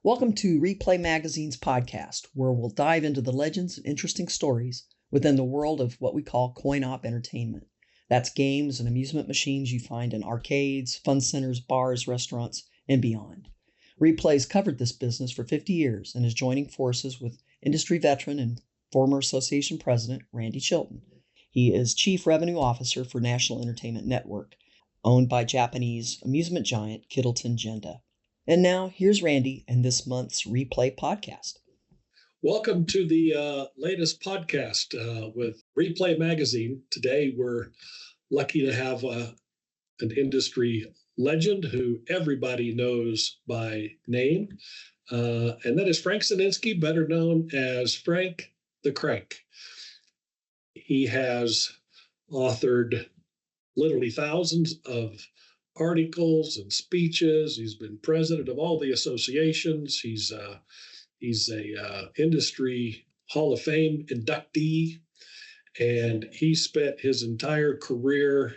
Welcome to RePlay Magazine's podcast, where we'll dive into the legends and interesting stories within the world of what we call coin-op entertainment. That's games and amusement machines you find in arcades, fun centers, bars, restaurants, and beyond. RePlay's covered this business for 50 years and is joining forces with industry veteran and former association president Randy Chilton. He is Chief Revenue Officer for National Entertainment Network, owned by Japanese amusement giant Kittleton Genda. And now, here's Randy and this month's RePlay podcast. Welcome to the latest podcast with RePlay Magazine. Today, we're lucky to have an industry legend who everybody knows by name, and that is Frank Seninsky, better known as Frank the Crank. He has authored literally thousands of articles and speeches. He's been president of all the associations. He's a industry Hall of Fame inductee, and he spent his entire career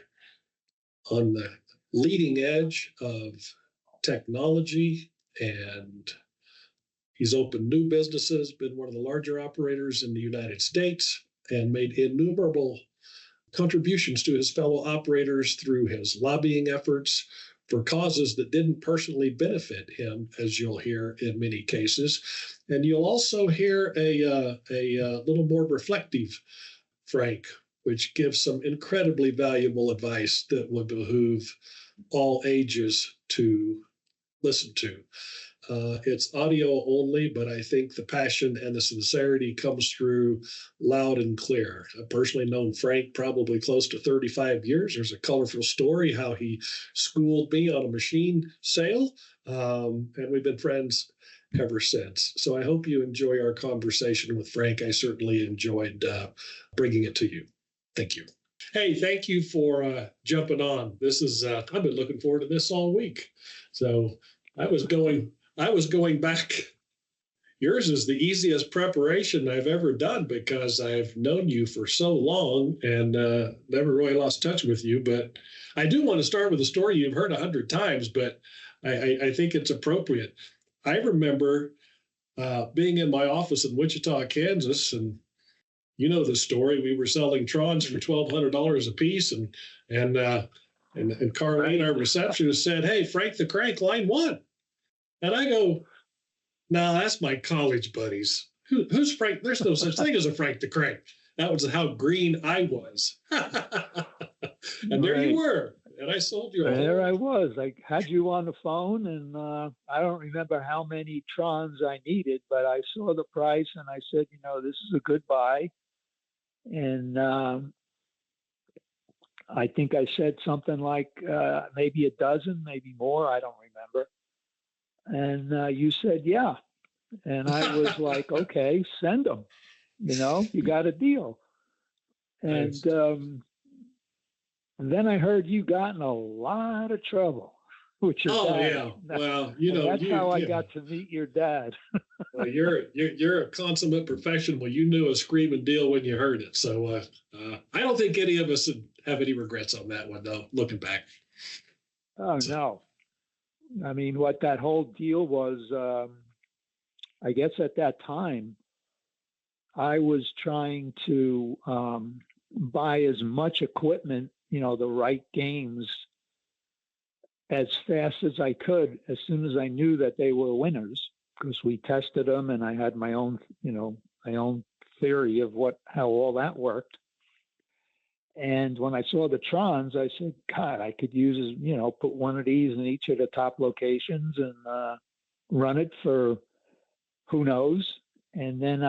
on the leading edge of technology, and he's opened new businesses, been one of the larger operators in the United States, and made innumerable contributions to his fellow operators through his lobbying efforts for causes that didn't personally benefit him, as you'll hear in many cases. And you'll also hear a little more reflective Frank, which gives some incredibly valuable advice that would behoove all ages to listen to. It's audio only, but I think the passion and the sincerity comes through loud and clear. I've personally known Frank probably close to 35 years. There's a colorful story how he schooled me on a machine sale, and we've been friends ever since. So I hope you enjoy our conversation with Frank. I certainly enjoyed bringing it to you. Thank you. Hey, thank you for jumping on. This is I've been looking forward to this all week. So I was going back. Yours is the easiest preparation I've ever done because I've known you for so long and never really lost touch with you. But I do want to start with a story you've heard 100 times, but I think it's appropriate. I remember being in my office in Wichita, Kansas, and you know the story. We were selling Trons for $1,200 a piece, and Carlene, our receptionist, said, "Hey, Frank the Crank, line one." And I go, "No, that's my college buddies. Who's Frank? There's no such thing as a Frank the Crank." That was how green I was. And there you were. And I sold you. There I was. I had you on the phone, and I don't remember how many Trons I needed, but I saw the price, and I said, this is a good buy. And I think I said something like maybe a dozen, maybe more. I don't remember. And you said, yeah. And I was like, okay, send them. You got a deal. And then I heard you got in a lot of trouble, which is yeah. Well, that's how I got to meet your dad. Well, you're a consummate professional. You knew a screaming deal when you heard it. So I don't think any of us would have any regrets on that one, though, looking back. Oh, no. I mean, what that whole deal was, I guess at that time, I was trying to buy as much equipment, the right games, as fast as I could, as soon as I knew that they were winners, because we tested them and I had my own theory of how all that worked. And when I saw the Trons, I said, God, I could use, put one of these in each of the top locations and run it for who knows. And then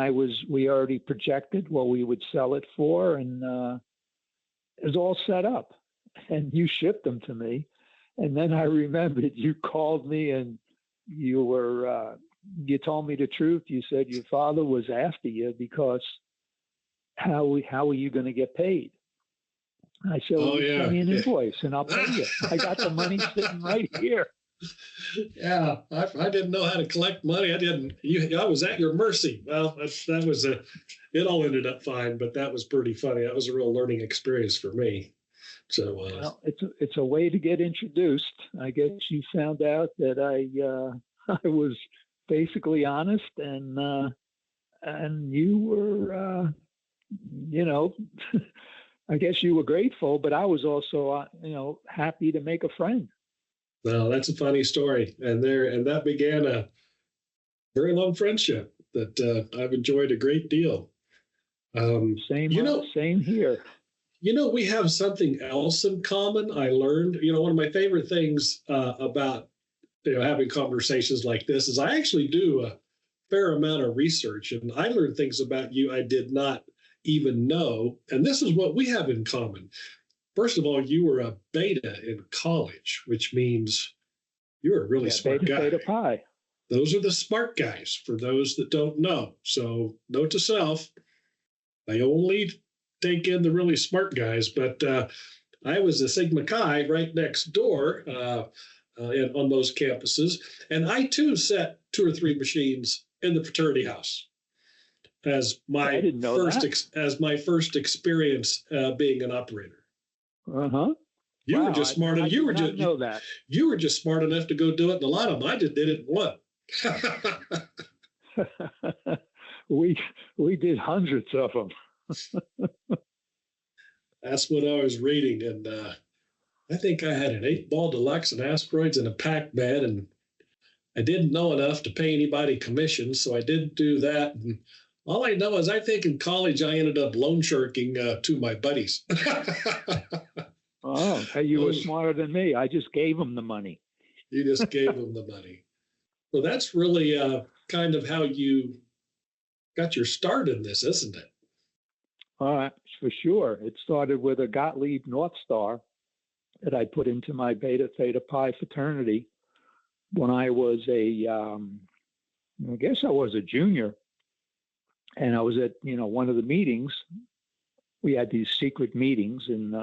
we already projected what we would sell it for, and it was all set up. And you shipped them to me. And then I remembered you called me and you told me the truth. You said your father was after you because how are you going to get paid? I said, send me an invoice and I'll pay you. I got the money sitting right here. Yeah, I didn't know how to collect money. I was at your mercy. Well, it all ended up fine, but that was pretty funny. That was a real learning experience for me. So well, it's a way to get introduced. I guess you found out that I was basically honest, and you were, you know, I guess you were grateful, but I was also, happy to make a friend. Well, that's a funny story, and that began a very long friendship that I've enjoyed a great deal. Same here. We have something else in common. I learned, one of my favorite things about having conversations like this is I actually do a fair amount of research, and I learned things about you I did not even know. And this is what we have in common. First of all, you were a beta in college, which means you're a really smart guy. Beta Pi. Those are the smart guys, for those that don't know. So note to self, I only take in the really smart guys, but I was a Sigma Chi right next door on those campuses. And I too set 2 or 3 machines in the fraternity house as my first experience being an operator. Uh-huh. You were just smart enough. You were just smart enough to go do it, and a lot of them I just did it in one. we did hundreds of them. That's what I was reading, and I think I had an 8-ball deluxe, an asteroids, and a Pac-Man, and I didn't know enough to pay anybody commission, so I didn't do that. And all I know is I think in college I ended up loan sharking to my buddies. Oh, hey, you were smarter than me. I just gave them the money. You just gave them the money. So that's really kind of how you got your start in this, isn't it? For sure. It started with a Gottlieb North Star that I put into my Beta Theta Pi fraternity when I was I guess I was a junior. And I was at, one of the meetings. We had these secret meetings in,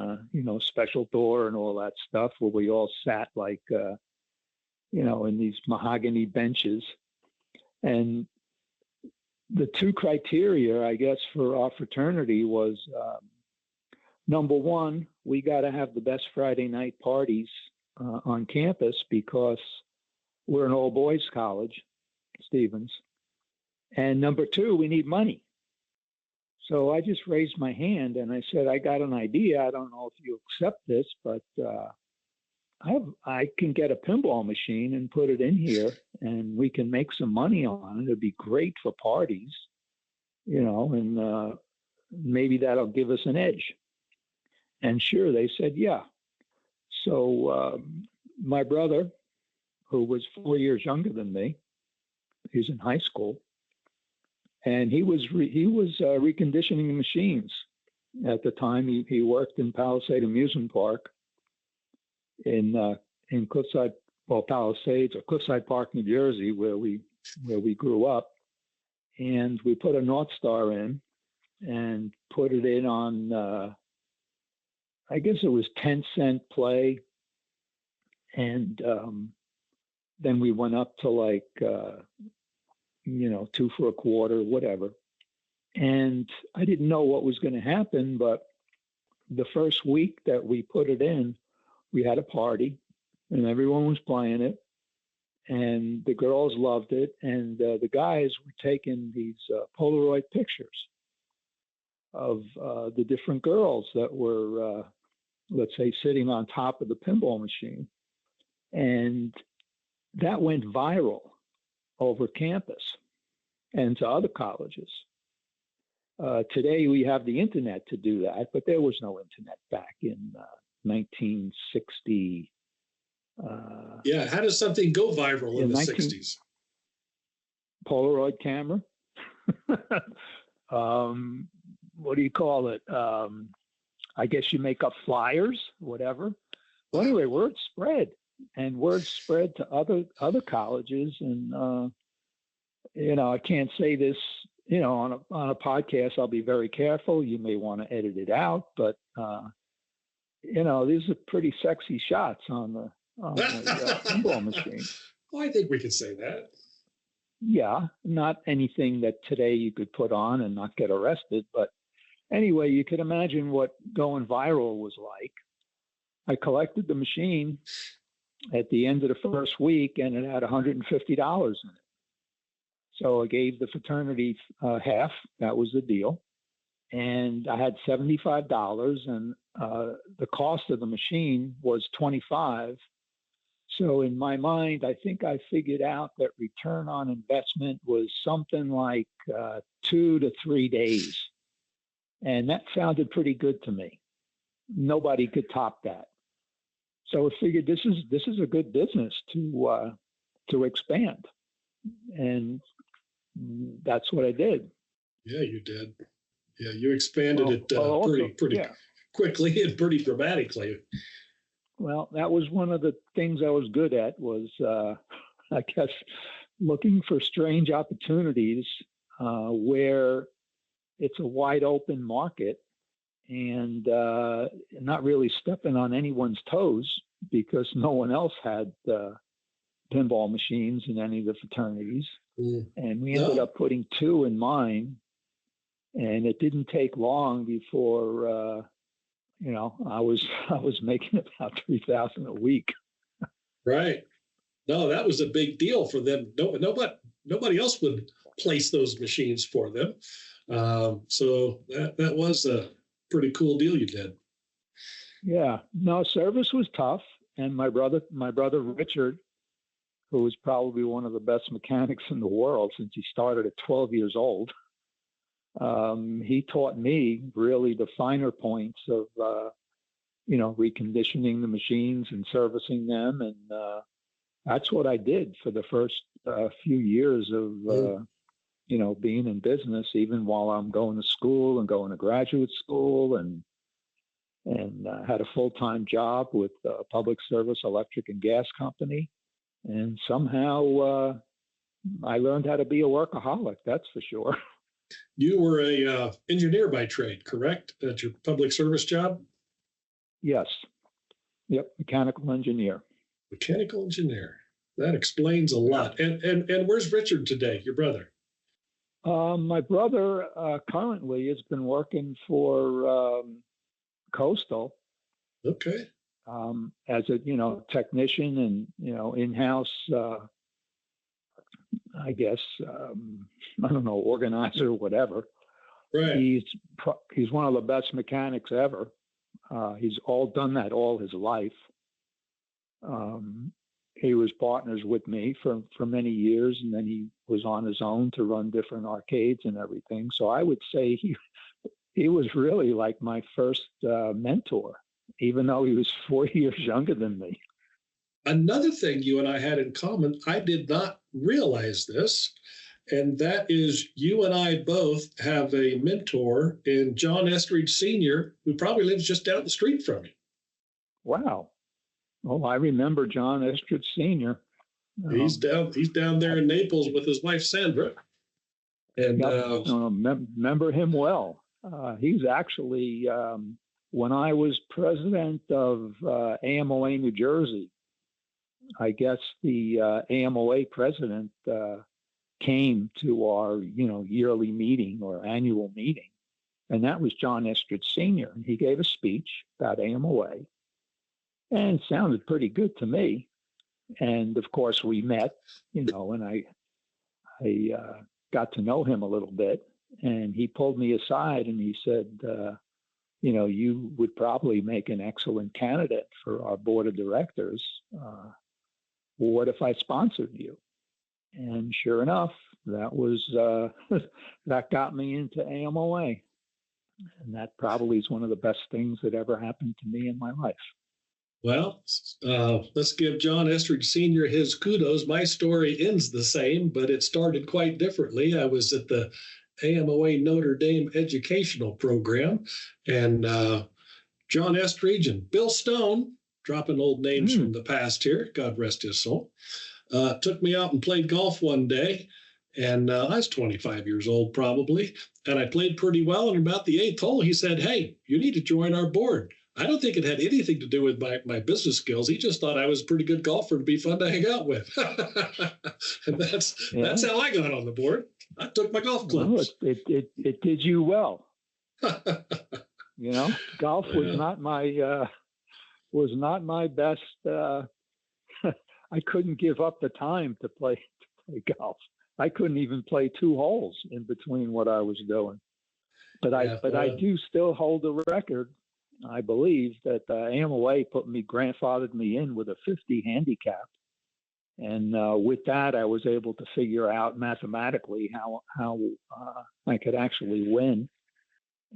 special door and all that stuff where we all sat like, in these mahogany benches. And the 2 criteria, I guess, for our fraternity was, number one, we got to have the best Friday night parties on campus because we're an all-boys college, Stevens. And number 2, we need money. So I just raised my hand and I said, I got an idea. I don't know if you accept this, but I can get a pinball machine and put it in here and we can make some money on it. It'd be great for parties, and maybe that'll give us an edge. And sure, they said, yeah. So my brother, who was 4 years younger than me, he's in high school, and he was reconditioning machines at the time. He worked in Palisade Amusement Park in Cliffside, Palisades or Cliffside Park, New Jersey, where we grew up. And we put a North Star in and put it in on, I guess it was 10-cent play. And then we went up to like, 2 for a quarter, whatever. And I didn't know what was going to happen, but the first week that we put it in, we had a party and everyone was playing it and the girls loved it. And the guys were taking these Polaroid pictures of the different girls that were, let's say, sitting on top of the pinball machine. And that went viral over campus and to other colleges. Today we have the internet to do that, but there was no internet back in 1960. How does something go viral in the 60s? Polaroid camera. What do you call it? I guess you make up flyers, whatever. Well, anyway, word spread. And word spread to other colleges, and I can't say this, on a podcast. I'll be very careful. You may want to edit it out, but these are pretty sexy shots on the pinball machine. Well, I think we could say that. Yeah, not anything that today you could put on and not get arrested, but anyway, you could imagine what going viral was like. I collected the machine at the end of the first week, and it had $150 in it. So I gave the fraternity half. That was the deal. And I had $75, and the cost of the machine was $25. So in my mind, I think I figured out that return on investment was something like 2 to 3 days. And that sounded pretty good to me. Nobody could top that. So I figured this is a good business to expand. And that's what I did. Yeah, you did. Yeah, you expanded it pretty quickly and pretty dramatically. Well, that was one of the things I was good at was, I guess, looking for strange opportunities where it's a wide open market and not really stepping on anyone's toes because no one else had pinball machines in any of the fraternities. And we ended up putting 2 in mine. And it didn't take long before, I was making about $3,000 a week. Right. No, that was a big deal for them. Nobody else would place those machines for them. So that was a pretty cool deal you did. Yeah. No, service was tough. And my brother Richard, who was probably one of the best mechanics in the world since he started at 12 years old, he taught me really the finer points of, reconditioning the machines and servicing them. And that's what I did for the first few years of, being in business, even while I'm going to school and going to graduate school and had a full-time job with a public service electric and gas company. And somehow I learned how to be a workaholic, that's for sure. You were a engineer by trade, correct? At your public service job? Yes. Yep. Mechanical engineer. Mechanical engineer. That explains a lot. And where's Richard today, your brother? My brother currently has been working for Coastal. Okay. As a technician and in-house. I guess, I don't know, organizer, whatever. Right. He's one of the best mechanics ever. He's done that all his life. He was partners with me for many years, and then he was on his own to run different arcades and everything. So I would say he was really like my first mentor, even though he was 4 years younger than me. Another thing you and I had in common, I did not realize this, and that is you and I both have a mentor in John Estridge Sr., who probably lives just down the street from you. Wow. Oh, I remember John Estridge Sr. He's down there in Naples with his wife, Sandra. And remember him well. He's actually, when I was president of AMOA New Jersey, I guess the AMOA president came to our, yearly meeting or annual meeting, and that was John Estridge Sr. And he gave a speech about AMOA, and it sounded pretty good to me. And of course, we met, and I got to know him a little bit, and he pulled me aside and he said, you would probably make an excellent candidate for our board of directors. What if I sponsored you? And sure enough, that was that got me into AMOA. And that probably is one of the best things that ever happened to me in my life. Well, let's give John Estridge Sr. his kudos. My story ends the same, but it started quite differently. I was at the AMOA Notre Dame educational program, and John Estridge and Bill Stone, dropping old names from the past here, God rest his soul, took me out and played golf one day. And I was 25 years old probably, and I played pretty well. And about the 8th hole, he said, "Hey, you need to join our board." I don't think it had anything to do with my business skills. He just thought I was a pretty good golfer to be fun to hang out with. And that's how I got on the board. I took my golf clubs. Well, it did you well. Golf was not my best. I couldn't give up the time to play golf. I couldn't even play 2 holes in between what I was doing. But I do still hold the record. I believe that AMOA grandfathered me in with a 50 handicap. And with that, I was able to figure out mathematically how I could actually win.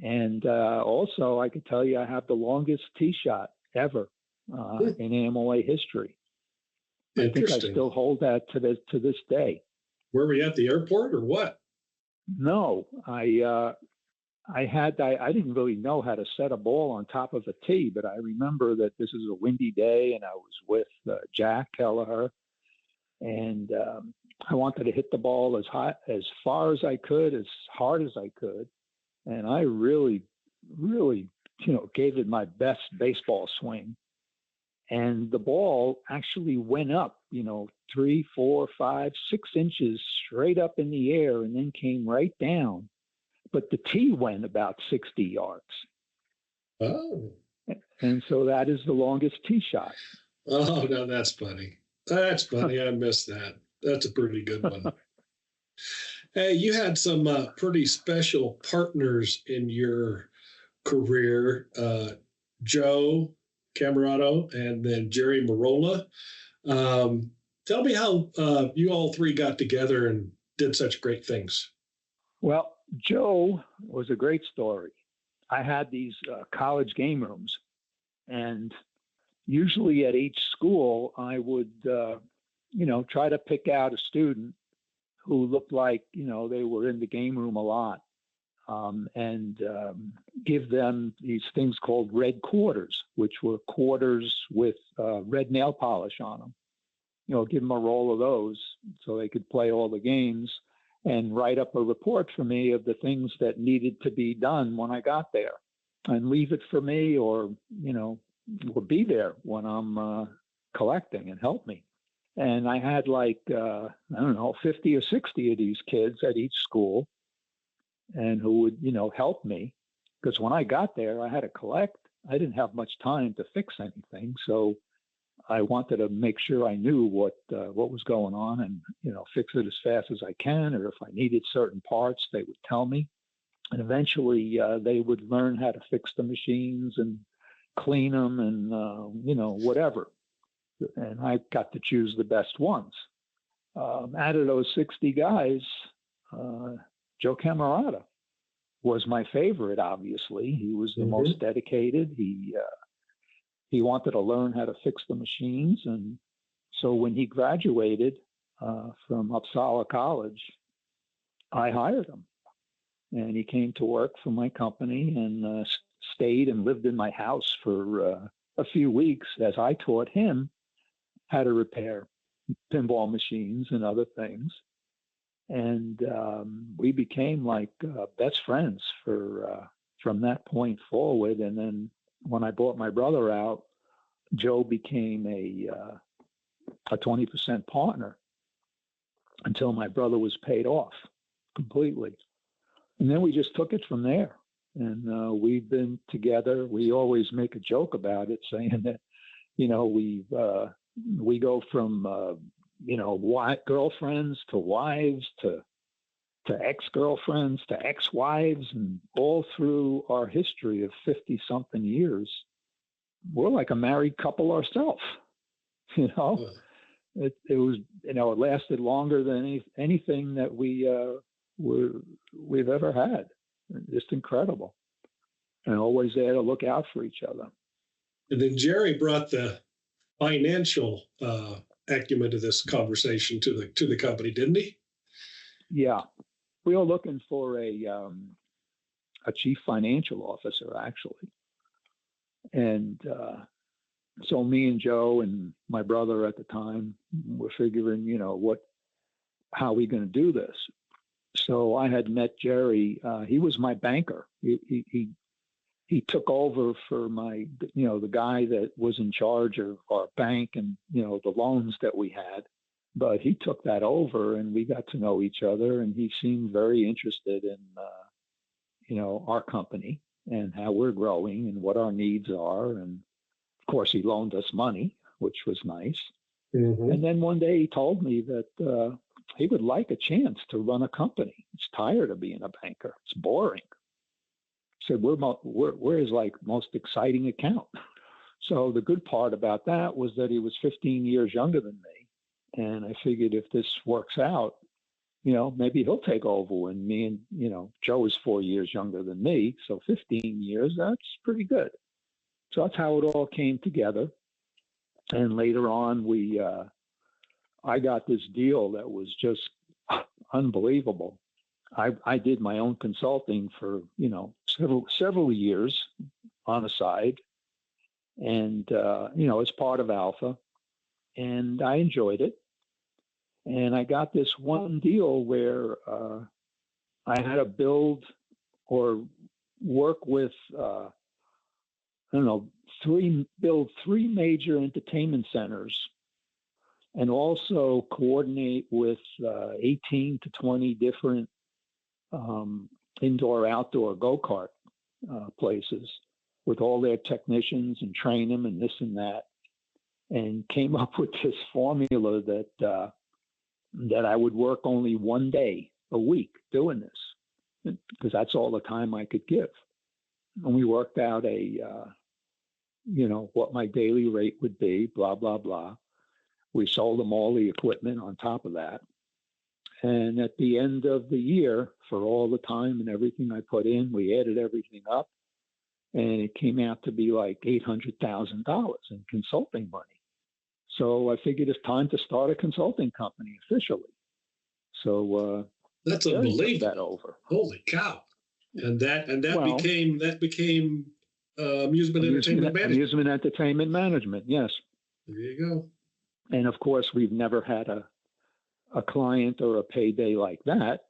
And also, I could tell you I have the longest tee shot ever in AMOA history. I think I still hold that to this day. Were we at the airport or what? No, I didn't really know how to set a ball on top of a tee, but I remember that this is a windy day, and I was with Jack Kelleher, and I wanted to hit the ball as far as I could, as hard as I could, and I really, really, gave it my best baseball swing. And the ball actually went up, 3, 4, 5, 6 inches straight up in the air and then came right down. But the tee went about 60 yards. Oh. And so that is the longest tee shot. Oh, no, that's funny. That's funny. I missed that. That's a pretty good one. Hey, you had some pretty special partners in your career, Joe Camarado and then Jerry Marola. Tell me how you all three got together and did such great things. Well, Joe was a great story. I had these college game rooms, and usually at each school, I would, try to pick out a student who looked like, they were in the game room a lot, and give them these things called red quarters, which were quarters with red nail polish on them. Give them a roll of those so they could play all the games and write up a report for me of the things that needed to be done when I got there, and leave it for me, or be there when I'm collecting and help me. And I had 50 or 60 of these kids at each school, and who would, help me, because when I got there, I had to collect. I didn't have much time to fix anything, so I wanted to make sure I knew what was going on, and fix it as fast as I can. Or if I needed certain parts, they would tell me, and eventually they would learn how to fix the machines and clean them, and whatever. And I got to choose the best ones. Out of those 60 guys, Joe Camarada was my favorite. Obviously, he was the most dedicated. He wanted to learn how to fix the machines. And so when he graduated from Uppsala College, I hired him. And he came to work for my company and stayed and lived in my house for a few weeks as I taught him how to repair pinball machines and other things. And we became like best friends from that point forward. And then when I bought my brother out, Joe became a 20% partner until my brother was paid off completely. And then we just took it from there. And we've been together. We always make a joke about it, saying that, we go from, girlfriends to wives to ex-girlfriends to ex-wives, and all through our history of 50-something years, we're like a married couple ourselves. It was, it lasted longer than anything that we've ever had. Just incredible, and always there to look out for each other. And then Jerry brought the financial acumen to this conversation to the company, didn't he? Yeah, we were looking for a chief financial officer, actually, and so me and Joe and my brother at the time were figuring, how are we going to do this? So I had met Jerry. He was my banker. He took over for my, the guy that was in charge of our bank and, the loans that we had. But he took that over, and we got to know each other, and he seemed very interested in, our company and how we're growing and what our needs are. And of course, he loaned us money, which was nice. And then one day he told me that he would like a chance to run a company. He's tired of being a banker. It's boring. I said, we're his like most exciting account. So the good part about that was that he was 15 years younger than me. And I figured if this works out, maybe he'll take over when me and, Joe is 4 years younger than me. So 15 years, that's pretty good. So that's how it all came together. And later on, I got this deal that was just unbelievable. I did my own consulting for, several years on the side and, as part of Alpha, and I enjoyed it. And I got this one deal where I had to build or work with, build 3 major entertainment centers and also coordinate with 18 to 20 different indoor, outdoor go-kart places with all their technicians and train them and this and that, and came up with this formula that I would work only 1 day a week doing this because that's all the time I could give. And we worked out what my daily rate would be, blah, blah, blah. We sold them all the equipment on top of that. And at the end of the year, for all the time and everything I put in, we added everything up. And it came out to be like $800,000 in consulting money. So I figured it's time to start a consulting company officially. So that's unbelievable. That over. Holy cow! And that became amusement entertainment management. Amusement entertainment management. Yes. There you go. And of course, we've never had a client or a payday like that.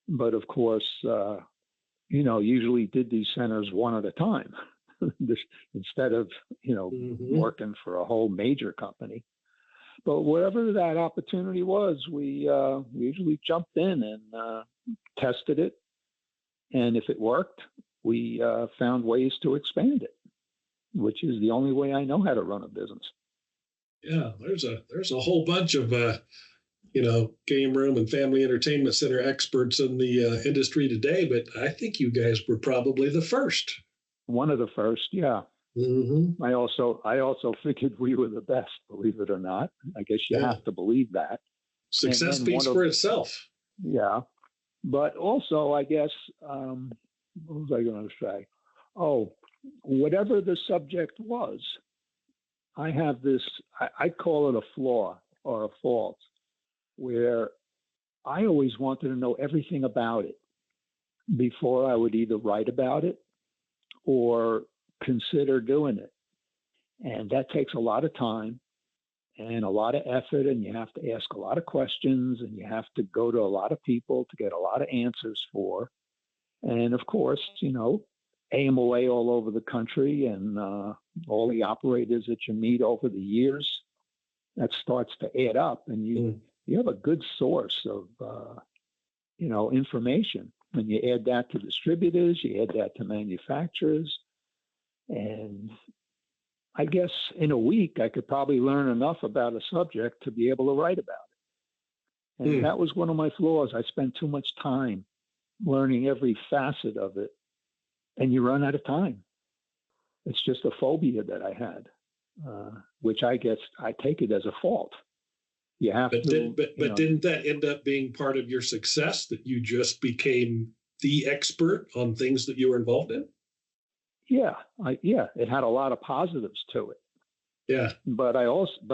But of course, usually did these centers one at a time instead of, working for a whole major company. But wherever that opportunity was, we usually jumped in and tested it. And if it worked, we found ways to expand it, which is the only way I know how to run a business. Yeah, there's a whole bunch of game room and family entertainment center experts in the industry today, but I think you guys were probably the first. One of the first, yeah. Mm-hmm. I also figured we were the best, believe it or not. I guess you have to believe that. Success speaks for itself. Yeah. But also, I guess, what was I going to say? Oh, whatever the subject was, I have this, I call it a flaw or a fault, where I always wanted to know everything about it before I would either write about it or consider doing it. And that takes a lot of time and a lot of effort, and you have to ask a lot of questions, and you have to go to a lot of people to get a lot of answers for. And of course, AMOA all over the country and all the operators that you meet over the years, that starts to add up, and you have a good source of, information. And you add that to distributors, you add that to manufacturers. And I guess in a week, I could probably learn enough about a subject to be able to write about it. And that was one of my flaws. I spent too much time learning every facet of it, and you run out of time. It's just a phobia that I had, which I guess I take it as a fault. You have but didn't that end up being part of your success, that you just became the expert on things that you were involved in? Yeah, it had a lot of positives to it. Yeah, but I also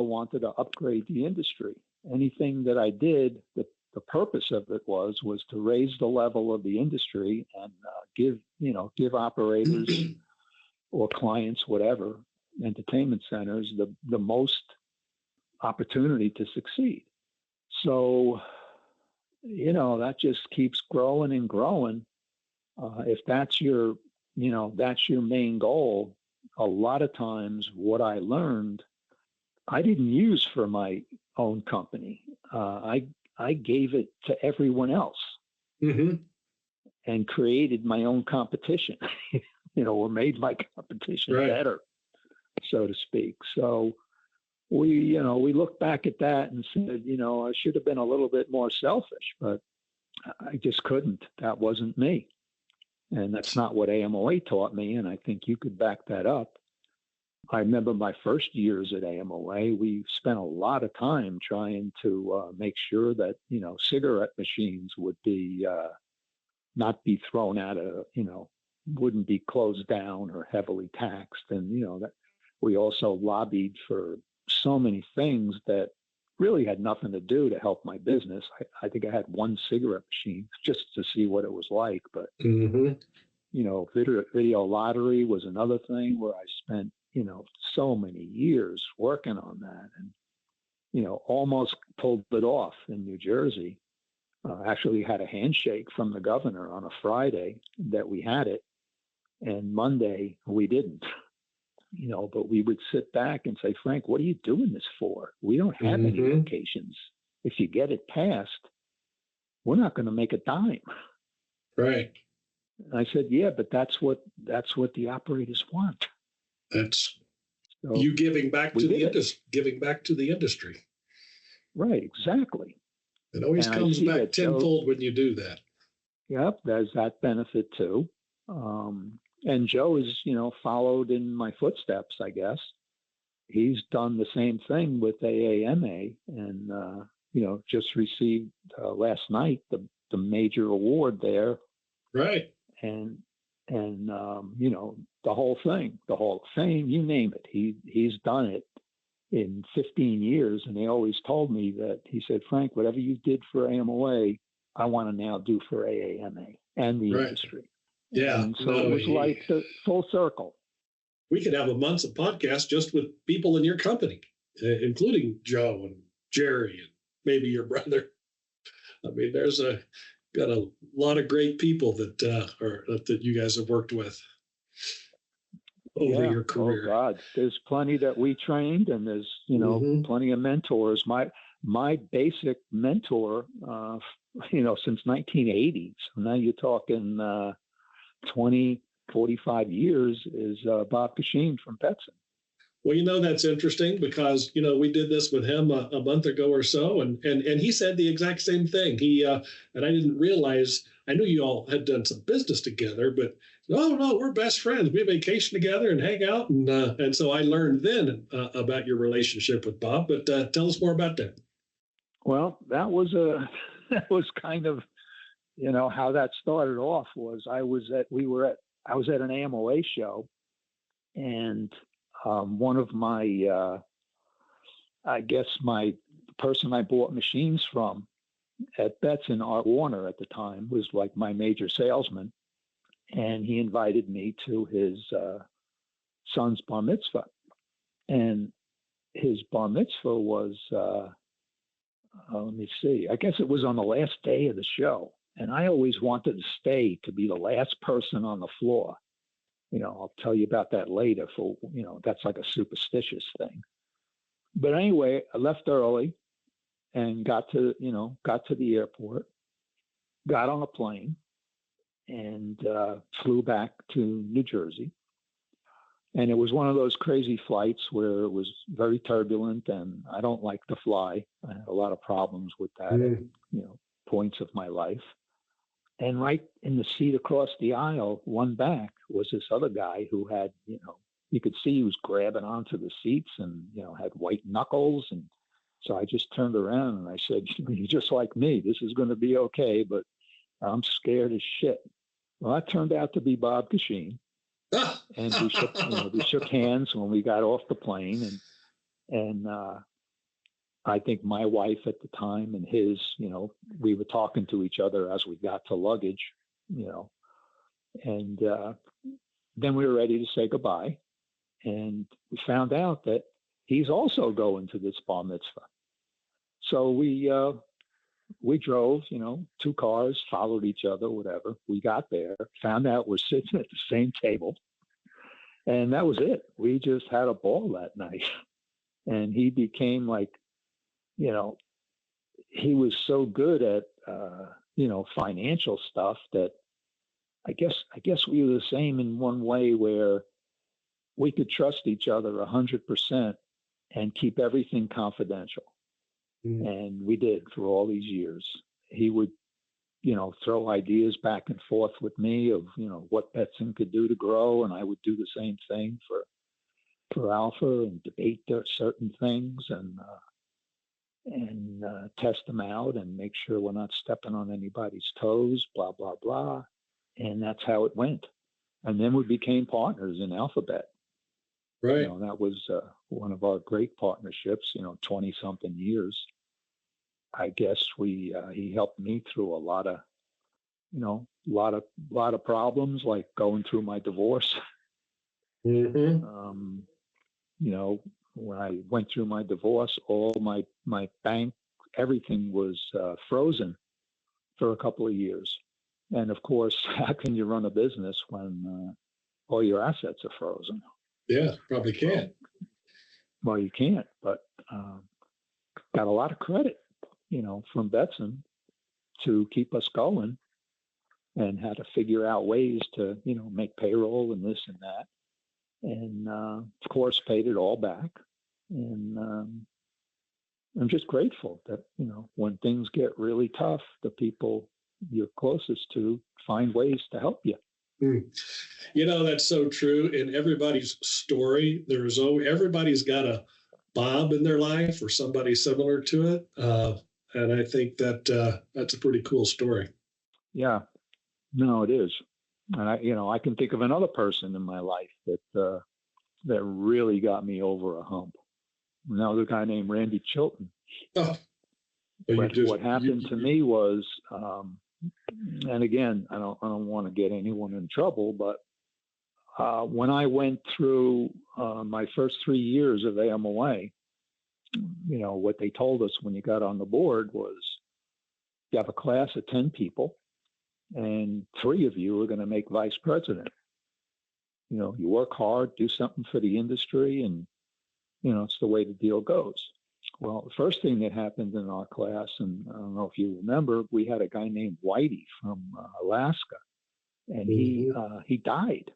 wanted to upgrade the industry. Anything that I did, the purpose of it was to raise the level of the industry and give operators or clients, whatever, entertainment centers, the most opportunity to succeed. So, that just keeps growing and growing. If that's your main goal, a lot of times what I learned, I didn't use for my own company. I gave it to everyone else and created my own competition, or made my competition better, so to speak. So we look back at that and said, I should have been a little bit more selfish, but I just couldn't. That wasn't me. And that's not what AMOA taught me. And I think you could back that up. I remember my first years at AMOA, we spent a lot of time trying to make sure that, cigarette machines would be not be thrown out of, wouldn't be closed down or heavily taxed. And, that we also lobbied for so many things that really had nothing to do to help my business. I think I had one cigarette machine just to see what it was like. But, video lottery was another thing where I spent, so many years working on that and, almost pulled it off in New Jersey. Actually had a handshake from the governor on a Friday that we had it, and Monday we didn't. But we would sit back and say, Frank, what are you doing this for? We don't have any locations. If you get it passed, we're not going to make a dime. Right. And I said, yeah, but that's what the operators want. That's you giving back to the industry. Right, exactly. It always comes back tenfold when you do that. Yep, there's that benefit too. And Joe has, followed in my footsteps, I guess. He's done the same thing with AAMA and, just received last night the major award there. Right. And the whole thing, the Hall of Fame, you name it. He's done it in 15 years. And they always told me that, he said, Frank, whatever you did for AMOA, I want to now do for AAMA and the industry. Yeah. And so it was like the full circle. We could have a month of podcast just with people in your company, including Joe and Jerry and maybe your brother. I mean, got a lot of great people that you guys have worked with over your career. Oh God, there's plenty that we trained, and there's plenty of mentors. My basic mentor, since 1980. So now you're talking 20, 45 years is Bob Casheen from Petson. Well, that's interesting because, we did this with him a month ago or so, and he said the exact same thing. And I didn't realize, I knew you all had done some business together, but no, we're best friends. We vacation together and hang out. And so I learned then about your relationship with Bob, but tell us more about that. Well, that was kind of, how that started off was I was at an AMOA show, and one of my, the person I bought machines from at Betson, Art Warner at the time, was like my major salesman. And he invited me to his son's bar mitzvah. And his bar mitzvah was, let me see, I guess it was on the last day of the show. And I always wanted to stay to be the last person on the floor. I'll tell you about that later. That's like a superstitious thing. But anyway, I left early and got to the airport, got on a plane, and flew back to New Jersey. And it was one of those crazy flights where it was very turbulent, and I don't like to fly. I had a lot of problems with that at points of my life. And right in the seat across the aisle, one back, was this other guy who had, you could see he was grabbing onto the seats and, had white knuckles. And so I just turned around and I said, you're just like me. This is going to be okay, but I'm scared as shit. Well, that turned out to be Bob Casheen. And we shook hands when we got off the plane. And I think my wife at the time and his, we were talking to each other as we got to luggage, and then we were ready to say goodbye. And we found out that he's also going to this bar mitzvah. So we drove, 2 cars, followed each other, whatever. We got there, found out we're sitting at the same table. And that was it. We just had a ball that night. And he became like, he was so good at, financial stuff that I guess we were the same in one way where we could trust each other 100%. and keep everything confidential. And we did for all these years. He would, throw ideas back and forth with me of, what Betson could do to grow. And I would do the same thing for Alpha and debate certain things and test them out and make sure we're not stepping on anybody's toes, blah, blah, blah. And that's how it went. And then we became partners in Alphabet. Right. That was one of our great partnerships, 20 something years. I guess he helped me through a lot of, lot of problems, like going through my divorce. Mm-hmm. When I went through my divorce, all my bank, everything was frozen for a couple of years. And of course, how can you run a business when all your assets are frozen? Yeah, probably can't. Well, you can't, but got a lot of credit, from Betson to keep us going and had to figure out ways to, make payroll and this and that. And of course, paid it all back. And I'm just grateful that, when things get really tough, the people you're closest to find ways to help you. That's so true. In everybody's story, everybody's got a Bob in their life or somebody similar to it. And I think that that's a pretty cool story. Yeah, no, it is. And I can think of another person in my life that really got me over a hump. And that was a guy named Randy Chilton. Oh, what happened to me was, and again, I don't want to get anyone in trouble, but when I went through my first 3 years of AMOA, what they told us when you got on the board was you have a class of 10 people and 3 of you are going to make vice president. You work hard, do something for the industry, and, it's the way the deal goes. Well, the first thing that happened in our class, and I don't know if you remember, we had a guy named Whitey from Alaska, and he died.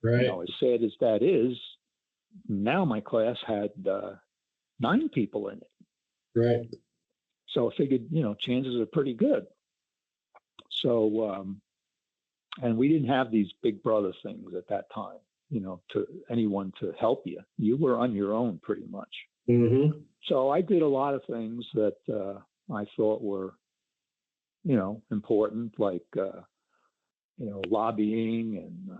Right. As sad as that is, now my class had 9 people in it. Right. So I figured, chances are pretty good. So, and we didn't have these big brother things at that time, to anyone to help you. You were on your own pretty much. Mm-hmm. So I did a lot of things that I thought were, important, like, lobbying and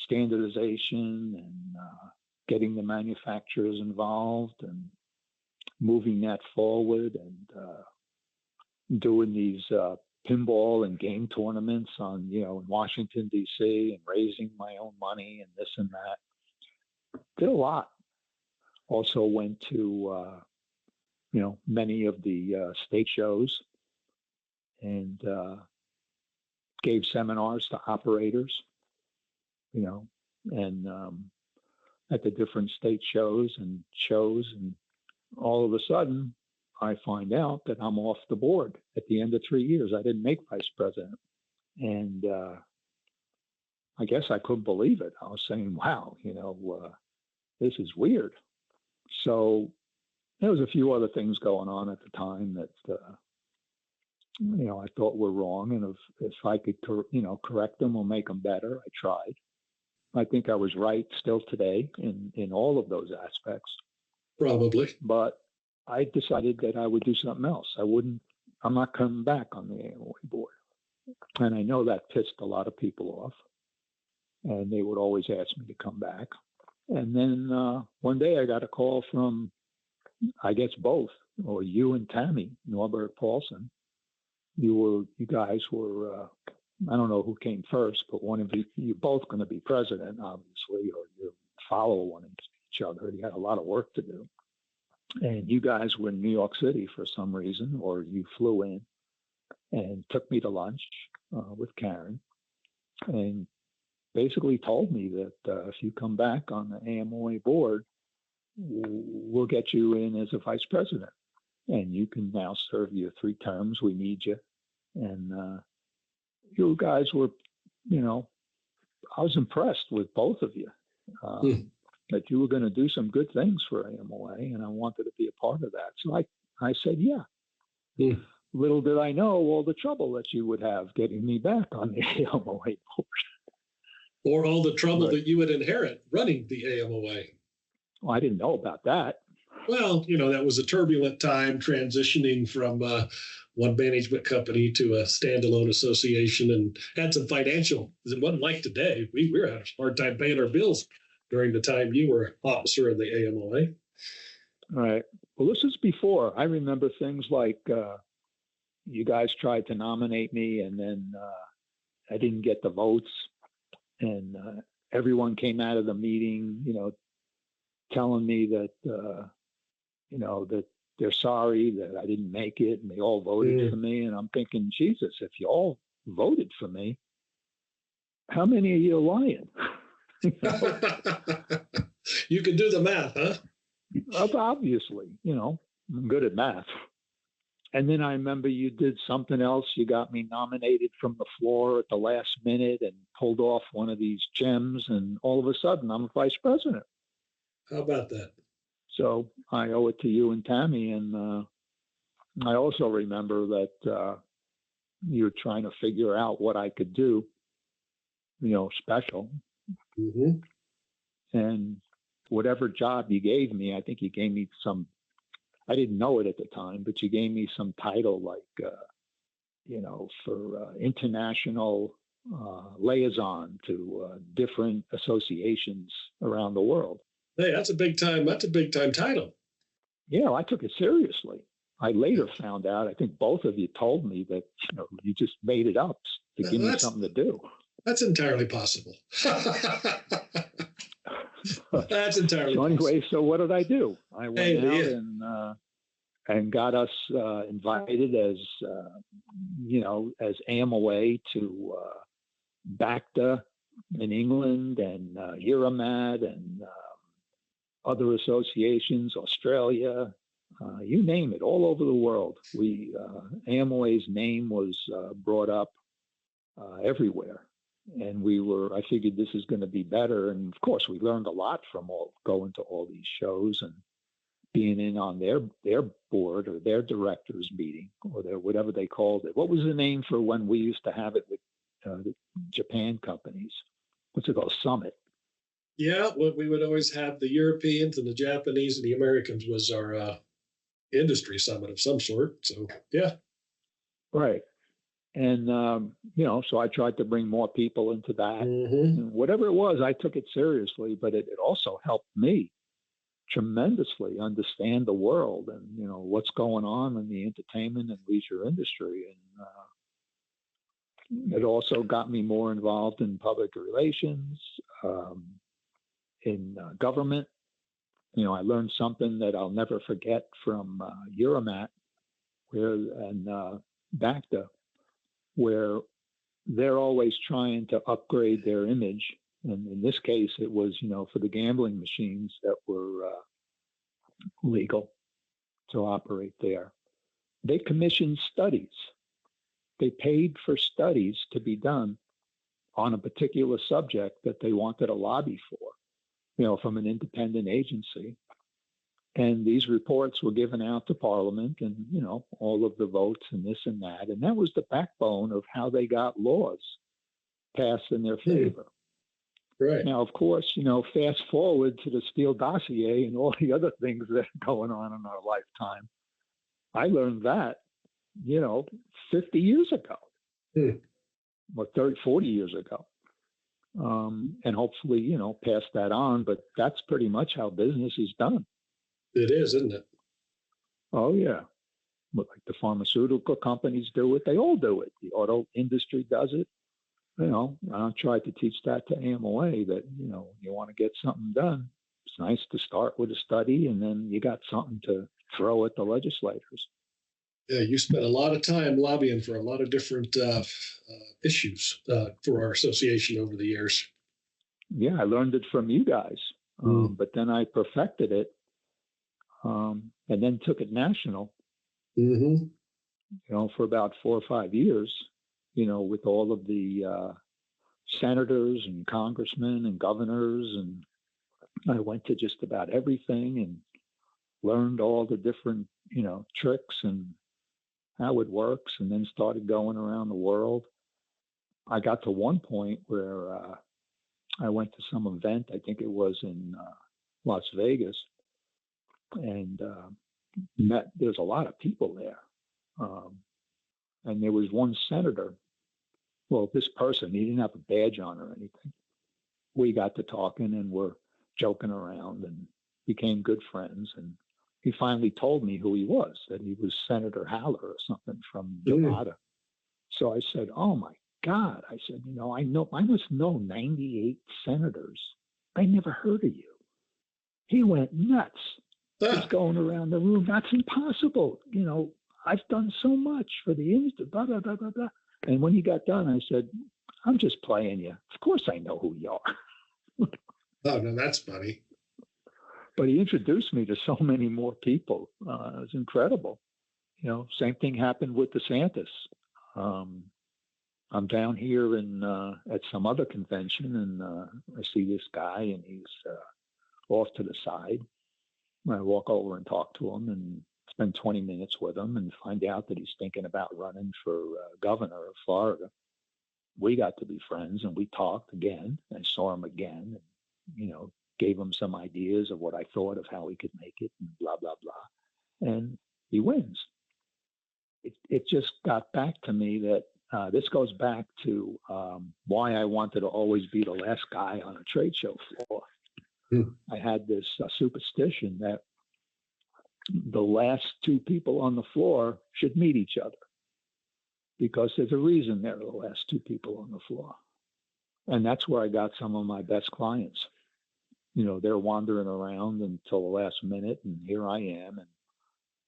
standardization and getting the manufacturers involved and moving that forward and doing these pinball and game tournaments in Washington, D.C. and raising my own money and this and that. Did a lot. Also went to, many of the state shows and gave seminars to operators, and at the different state shows, and all of a sudden I find out that I'm off the board at the end of 3 years. I didn't make vice president. And I guess I couldn't believe it. I was saying, wow, this is weird. So there was a few other things going on at the time that, I thought were wrong. And if I could, correct them or make them better, I tried. I think I was right still today in all of those aspects. Probably. But I decided that I would do something else. I'm not coming back on the AMOA board. And I know that pissed a lot of people off. And they would always ask me to come back. And then one day I got a call from, I guess both, or you and Tammy, Norbert Paulson. You guys were, I don't know who came first, but one of you're both going to be president, obviously, or you follow one each other. You had a lot of work to do. And you guys were in New York City for some reason, or you flew in and took me to lunch with Karen and basically told me that if you come back on the AMOA board, we'll get you in as a vice president. And you can now serve your 3 terms. We need you. And you guys were, I was impressed with both of you. that you were going to do some good things for AMOA, and I wanted to be a part of that. So I said, yeah. Hmm. Little did I know all the trouble that you would have getting me back on the AMOA board. Or all the trouble that you would inherit running the AMOA. Well, I didn't know about that. Well, that was a turbulent time transitioning from one management company to a standalone association, and had some financial. It wasn't like today. We were having a hard time paying our bills during the time you were officer of the AMOA. All right. Well, this is before. I remember things like you guys tried to nominate me, and then I didn't get the votes, and everyone came out of the meeting, telling me that that they're sorry that I didn't make it, and they all voted for me. And I'm thinking, Jesus, if you all voted for me, how many of you are lying? You can do the math, huh? Obviously, I'm good at math. And then I remember you did something else. You got me nominated from the floor at the last minute and pulled off one of these gems. And all of a sudden, I'm a vice president. How about that? So I owe it to you and Tammy. And I also remember that you were trying to figure out what I could do, special. Mm-hmm. And whatever job you gave me, I think you gave me some, I didn't know it at the time, but you gave me some title like, for international liaison to different associations around the world. Hey, that's a big time title. Yeah, I took it seriously. I later found out, I think both of you told me that, you just made it up to give me something to do. That's entirely possible. That's entirely so anyway, possible. So what did I do? I went out and got us invited as AMOA to BACTA in England and Euromat and other associations, Australia, you name it, all over the world. AMOA's name was brought up everywhere. And I figured this is going to be better. And of course, we learned a lot from going to all these shows and being in on their board or their directors meeting or whatever they called it. What was the name for when we used to have it with the Japan companies? What's it called? Summit. Yeah, what we would always have the Europeans and the Japanese and the Americans was our industry summit of some sort. So, yeah. Right. And, so I tried to bring more people into that. Mm-hmm. And whatever it was, I took it seriously, but it also helped me tremendously understand the world and, what's going on in the entertainment and leisure industry. And it also got me more involved in public relations, in government. I learned something that I'll never forget from Euromat and BACTA, where they're always trying to upgrade their image. And in this case, it was, for the gambling machines that were legal to operate there. They commissioned studies. They paid for studies to be done on a particular subject that they wanted a lobby for, from an independent agency. And these reports were given out to Parliament and, all of the votes and this and that. And that was the backbone of how they got laws passed in their favor. Right. Now, of course, fast forward to the Steele dossier and all the other things that are going on in our lifetime. I learned that, 50 years ago, or 30, 40 years ago. And hopefully, pass that on. But that's pretty much how business is done. It is, isn't it? Oh, yeah. But like the pharmaceutical companies do it. They all do it. The auto industry does it. I tried to teach that to AMOA that, you want to get something done. It's nice to start with a study and then you got something to throw at the legislators. Yeah, you spent a lot of time lobbying for a lot of different issues for our association over the years. Yeah, I learned it from you guys. But then I perfected it and then took it national, for about 4 or 5 years, with all of the senators and congressmen and governors and I went to just about everything and learned all the different, tricks and how it works, and then started going around the world. I got to one point where I went to some event, I think it was in Las Vegas, and there's a lot of people there. And there was one senator. Well, this person, he didn't have a badge on or anything. We got to talking and were joking around and became good friends. And he finally told me who he was, that he was Senator Haller or something from Nevada. So I said, oh my God. I said, I must know 98 senators. I never heard of you. He went nuts. He's going around the room. That's impossible. I've done so much for the industry, blah, blah, blah, blah, blah. And when he got done, I said, I'm just playing you. Of course I know who you are. Oh, no, that's funny. But he introduced me to so many more people. It was incredible. Same thing happened with DeSantis. I'm down here at some other convention, and I see this guy, and he's off to the side. I walk over and talk to him and spend 20 minutes with him and find out that he's thinking about running for governor of Florida. We got to be friends, and we talked again. I saw him again, and, gave him some ideas of what I thought of how he could make it, and blah, blah, blah. And he wins. It just got back to me that this goes back to why I wanted to always be the last guy on a trade show floor. I had this superstition that the last two people on the floor should meet each other, because there's a reason they're the last two people on the floor. And that's where I got some of my best clients. They're wandering around until the last minute, and here I am, and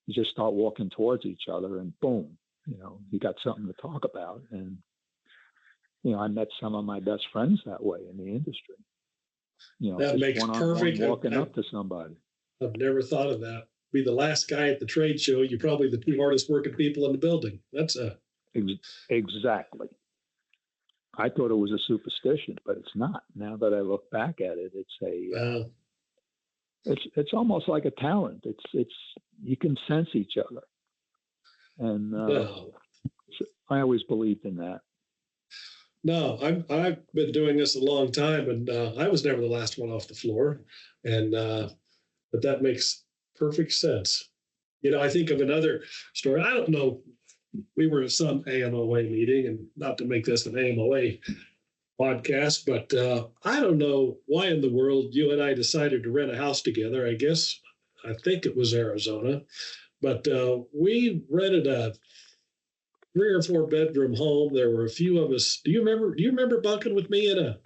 you just start walking towards each other, and boom, you got something to talk about. And, I met some of my best friends that way in the industry. That makes perfect. Walking up to somebody. I've never thought of that. Be the last guy at the trade show. You're probably the two hardest working people in the building. That's exactly. I thought it was a superstition, but it's not. Now that I look back at it, it's almost like a talent. It's you can sense each other, and I always believed in that. No, I've been doing this a long time, and I was never the last one off the floor, and but that makes perfect sense. I think of another story. I don't know. We were at some AMOA meeting, and not to make this an AMOA podcast, but I don't know why in the world you and I decided to rent a house together. I think it was Arizona, but we rented a 3 or 4 bedroom home. There were a few of us. Do you remember bunking with me in a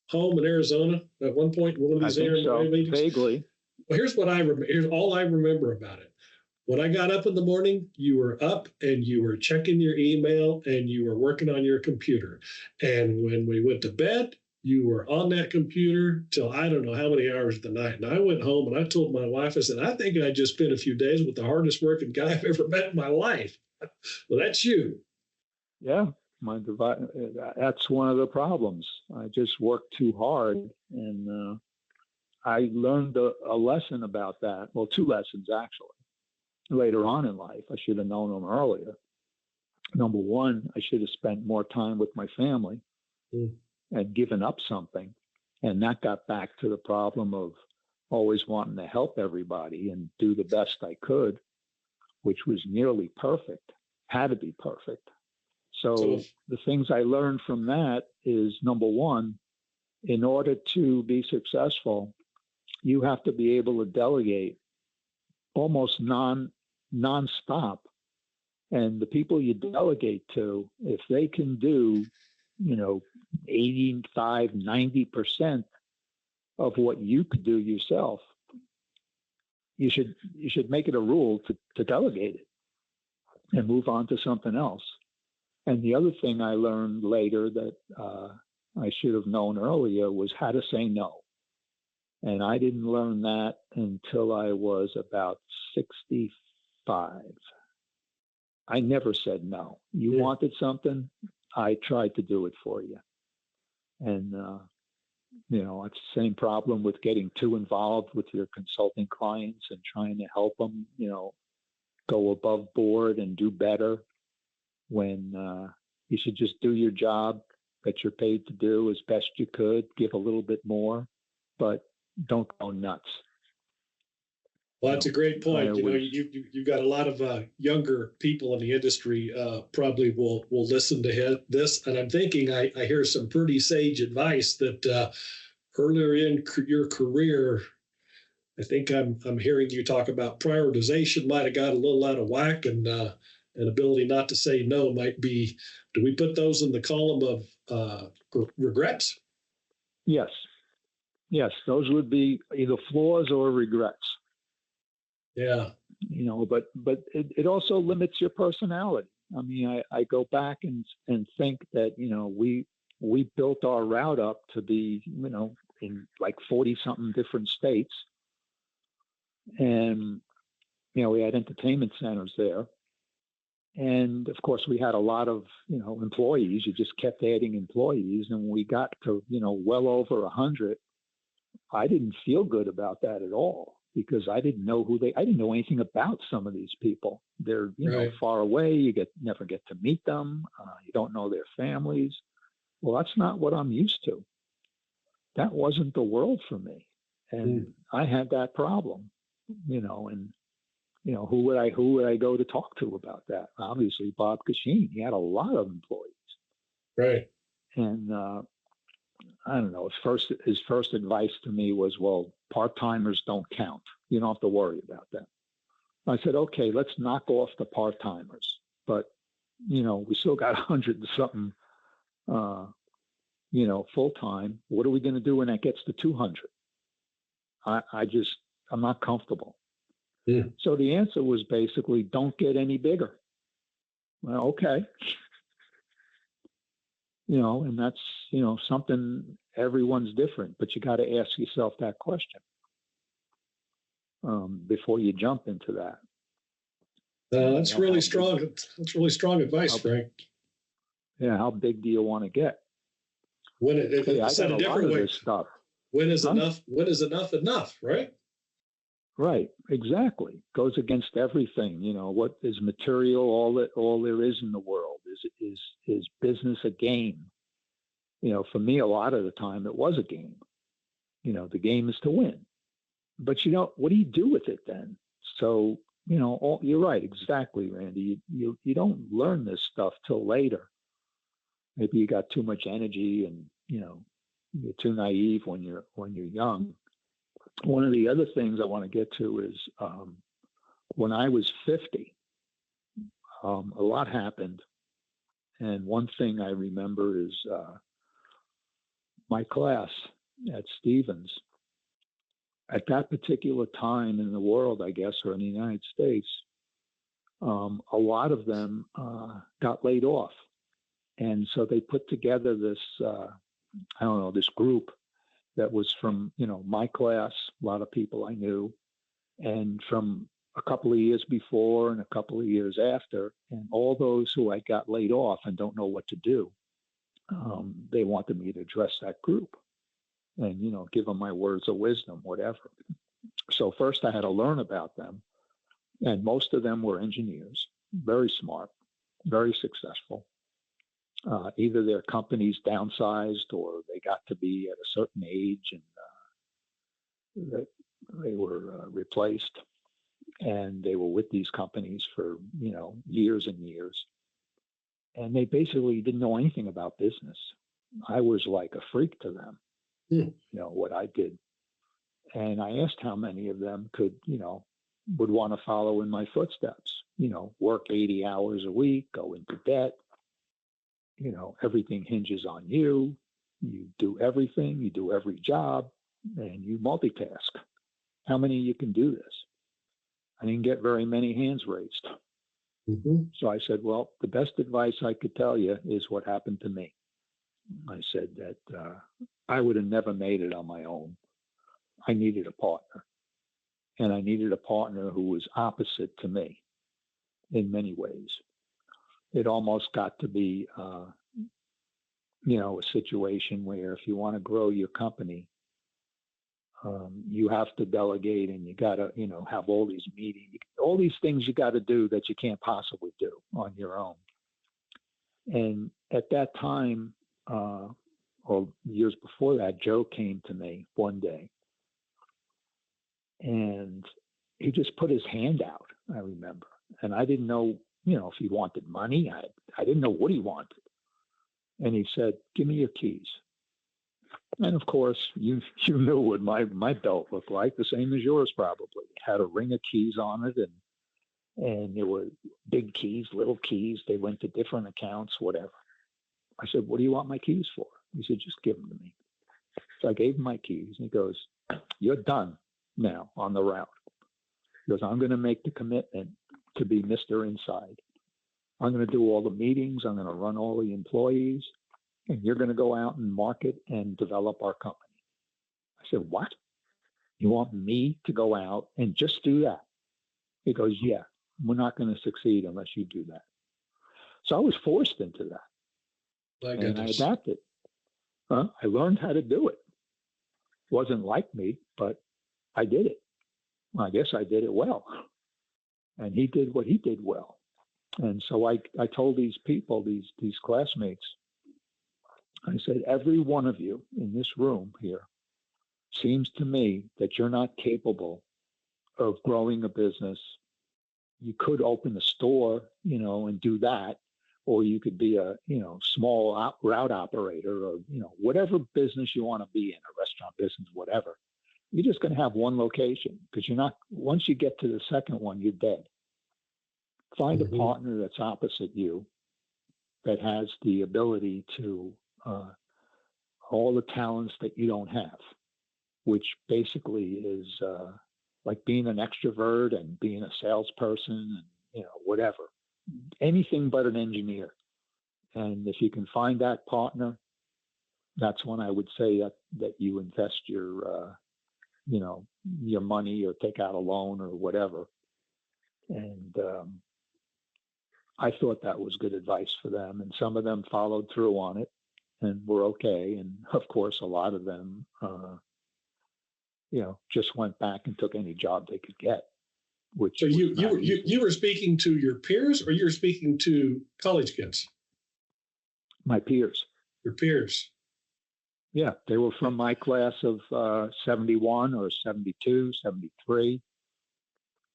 home in Arizona at one point? One of these AMOA meetings? Vaguely. Well, here's what I remember. Here's all I remember about it. When I got up in the morning, you were up and you were checking your email and you were working on your computer. And when we went to bed, you were on that computer till I don't know how many hours of the night. And I went home and I told my wife, I said, I think I just spent a few days with the hardest working guy I've ever met in my life. Well, that's you. Yeah, that's one of the problems. I just worked too hard, and I learned a lesson about that. Well, 2 lessons, actually. Later on in life, I should have known them earlier. Number one, I should have spent more time with my family and given up something. And that got back to the problem of always wanting to help everybody and do the best I could, which was nearly perfect, had to be perfect. So the things I learned from that is, number one, in order to be successful, you have to be able to delegate almost nonstop. And the people you delegate to, if they can do, 85, 90% of what you could do yourself, you should make it a rule to delegate it and move on to something else. And the other thing I learned later that I should have known earlier was how to say no. And I didn't learn that until I was about 65. I never said no. You wanted something, I tried to do it for you. And It's the same problem with getting too involved with your consulting clients and trying to help them, go above board and do better when you should just do your job that you're paid to do as best you could, give a little bit more, but don't go nuts. Well, that's a great point. You've got a lot of younger people in the industry probably will listen to this, and I'm thinking I hear some pretty sage advice that earlier in your career, I think I'm hearing you talk about prioritization might have got a little out of whack, and ability not to say no might be. Do we put those in the column of regrets? Yes, those would be either flaws or regrets. Yeah. But it also limits your personality. I mean, I go back and think that, we built our route up to be, in like 40 something different states. And, we had entertainment centers there. And of course we had a lot of, employees. You just kept adding employees. And when we got to, well over 100, I didn't feel good about that at all, because I didn't know I didn't know anything about some of these people. They're, right. Far away. You never get to meet them. You don't know their families. Well, that's not what I'm used to. That wasn't the world for me. And I had that problem, and, who would I go to talk to about that? Obviously, Bob Casheen. He had a lot of employees. Right. And, I don't know. His first advice to me was, well, part-timers don't count. You don't have to worry about that. I said, okay, let's knock off the part-timers. But, we still got 100 and something, full-time. What are we going to do when that gets to 200? I'm not comfortable. Yeah. So the answer was basically, don't get any bigger. Well, okay. And that's, something, everyone's different, but you got to ask yourself that question before you jump into that. That's really strong. That's really strong advice, Frank. Yeah. How big do you want to get? When I said a different way, stuff. When is enough? When is enough? Right. Right. Exactly. Goes against everything. What is material? All there is in the world is business a game. For me, a lot of the time it was a game. The game is to win. But what do you do with it then? So, you're right, exactly, Randy. You don't learn this stuff till later. Maybe you got too much energy and, you're too naive when you're young. One of the other things I want to get to is when I was 50, a lot happened. And one thing I remember is my class at Stevens. At that particular time in the world, I guess, or in the United States, a lot of them got laid off. And so they put together this, this group that was from, my class, a lot of people I knew, and from a couple of years before and a couple of years after, and all those who I got laid off and don't know what to do, they wanted me to address that group and, give them my words of wisdom, whatever. So first I had to learn about them. And most of them were engineers, very smart, very successful. Either their companies downsized or they got to be at a certain age and they were replaced. And they were with these companies for, years and years. And they basically didn't know anything about business. I was like a freak to them, what I did. And I asked how many of them could, would want to follow in my footsteps, work 80 hours a week, go into debt. Everything hinges on you. You do everything, you do every job, and you multitask. How many of you can do this? I didn't get very many hands raised. Mm-hmm. So I said, well, the best advice I could tell you is what happened to me. I said that I would have never made it on my own. I needed a partner. And I needed a partner who was opposite to me in many ways. It almost got to be a situation where if you want to grow your company, you have to delegate, and you got to, have all these meetings, all these things you got to do that you can't possibly do on your own. And at that time, or years before that, Joe came to me one day, and he just put his hand out, I remember. And I didn't know, if he wanted money. I didn't know what he wanted. And he said, "Give me your keys." And of course, you knew what my belt looked like, the same as yours probably. It had a ring of keys on it, and there were big keys, little keys. They went to different accounts, whatever. I said, "What do you want my keys for?" He said, "Just give them to me." So I gave him my keys, and he goes, "You're done now on the route." He goes, "I'm going to make the commitment to be Mr. Inside. I'm going to do all the meetings. I'm going to run all the employees, and you're going to go out and market and develop our company." I said, "What? You want me to go out and just do that?" He goes, "Yeah, we're not going to succeed unless you do that." So I was forced into that. My And goodness. I adapted. I learned how to do it. Wasn't like me, but I did it. I guess I did it well. And he did what he did well. And so I told these people, these classmates, I said, every one of you in this room here seems to me that you're not capable of growing a business. You could open a store, and do that, or you could be a, small route operator, or, whatever business you want to be in, a restaurant business, whatever. You're just going to have one location, because once you get to the second one, you're dead. Find a partner that's opposite you, that has the ability to, all the talents that you don't have, which basically is like being an extrovert and being a salesperson and, whatever, anything but an engineer. And if you can find that partner, that's when I would say that you invest your, your money, or take out a loan or whatever. And I thought that was good advice for them. And some of them followed through on it and were okay. And of course, a lot of them, just went back and took any job they could get. So you were speaking to your peers, or you were speaking to college kids? My peers. Your peers. Yeah, they were from my class of 71 or 72, 73.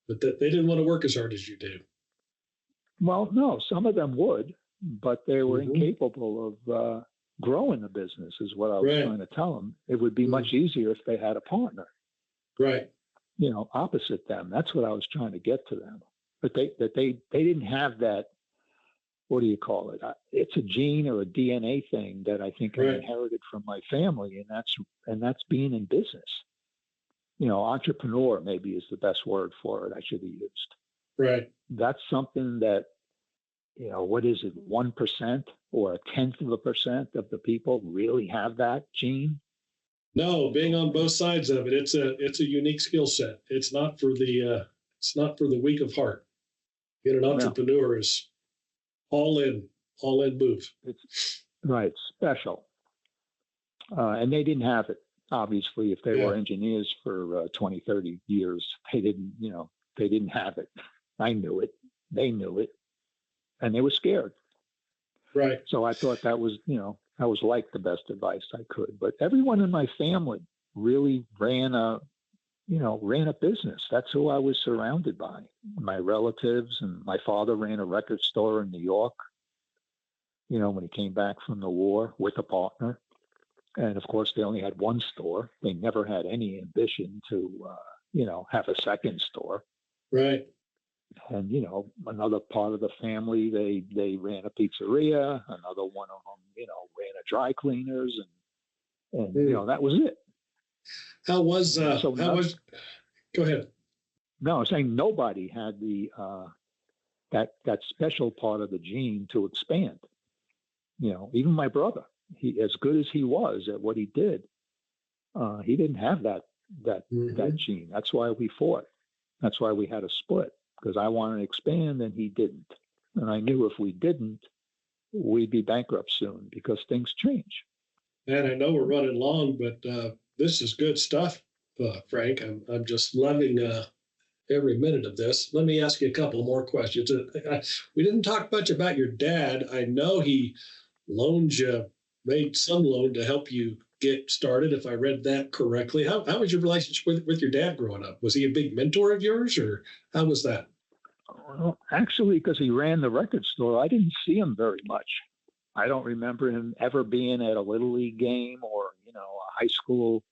But they didn't want to work as hard as you did. Well, no, some of them would, but they were incapable of growing the business, is what I was trying to tell them. It would be much easier if they had a partner. Right. Opposite them. That's what I was trying to get to them. But they didn't have that. What do you call it? It's a gene or a DNA thing that I think I inherited from my family, and that's being in business. Entrepreneur maybe is the best word for it. I should have used. Right. That's something that, what is it, 1% or 1/10% of the people really have that gene? No, being on both sides of it, it's a unique skill set. It's not for the weak of heart. Being an entrepreneur is all in move. It's right, special. And they didn't have it. Obviously, if they were engineers for 20, 30 years, they didn't have it. I knew it. They knew it. And they were scared. Right. So I thought that was like the best advice I could. But everyone in my family really ran a business. That's who I was surrounded by. My relatives, and my father ran a record store in New York, when he came back from the war with a partner. And of course, they only had one store. They never had any ambition to, have a second store. Right. And, another part of the family, they ran a pizzeria. Another one of them, ran a dry cleaners, and that was it. Go ahead. No, I'm saying nobody had the, that special part of the gene to expand. Even my brother, he, as good as he was at what he did, he didn't have that gene. That's why we fought. That's why we had a split, because I wanted to expand and he didn't. And I knew if we didn't, we'd be bankrupt soon because things change. And I know we're running long, but this is good stuff, Frank. I'm just loving every minute of this. Let me ask you a couple more questions. We didn't talk much about your dad. I know he loaned you, made some loan to help you get started, if I read that correctly. How was your relationship with your dad growing up? Was he a big mentor of yours, or how was that? Well, actually, because he ran the record store, I didn't see him very much. I don't remember him ever being at a Little League game or, a high school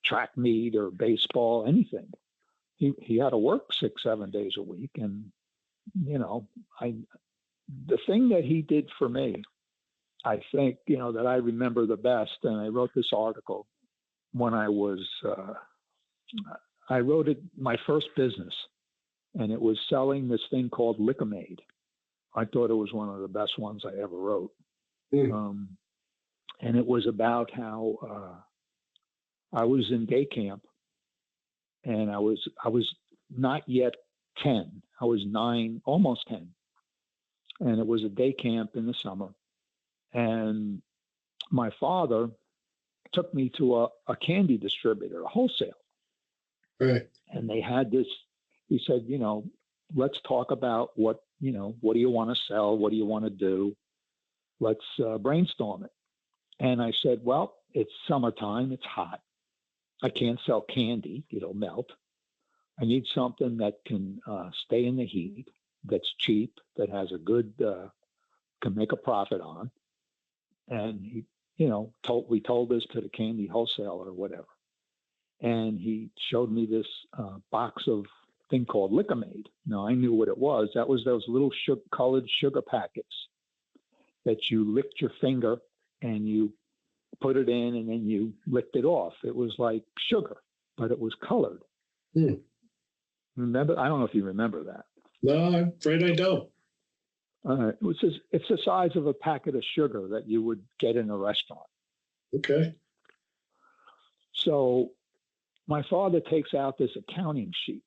track meet or baseball, anything. He had to work 6-7 days a week. And, the thing that he did for me, I think, that I remember the best, and I wrote this article when I wrote it, my first business, and it was selling this thing called Liquor-Made. I thought it was one of the best ones I ever wrote. And it was about how I was in day camp, and I was not yet 10. I was 9, almost 10. And it was a day camp in the summer. And my father took me to a candy distributor, a wholesale. Right. And they had this, he said, let's talk about what do you want to sell? What do you want to do? Let's brainstorm it. And I said, well, it's summertime. It's hot. I can't sell candy. It'll melt. I need something that can stay in the heat, that's cheap, that has a good, can make a profit on. And he, we told this to the candy wholesaler or whatever. And he showed me this box of thing called Liquor-Made. Now I knew what it was. That was those little colored sugar packets that you licked your finger and you put it in and then you licked it off. It was like sugar, but it was colored. Remember? I don't know if you remember that. No, I'm afraid I don't. It's the size of a packet of sugar that you would get in a restaurant. Okay. So my father takes out this accounting sheet,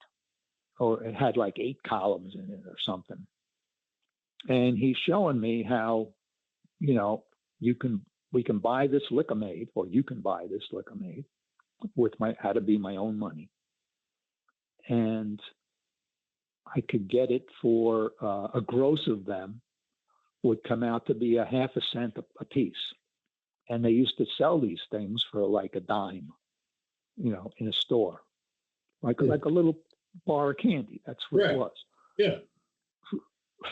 or it had like 8 columns in it or something. And he's showing me how, we can buy this Liquor-Made, or you can buy this Liquor-Made with had to be my own money. And I could get it for a gross of them would come out to be 1/2 cent a piece. And they used to sell these things for like a dime, in a store, like a little bar of candy. That's what it was. Yeah.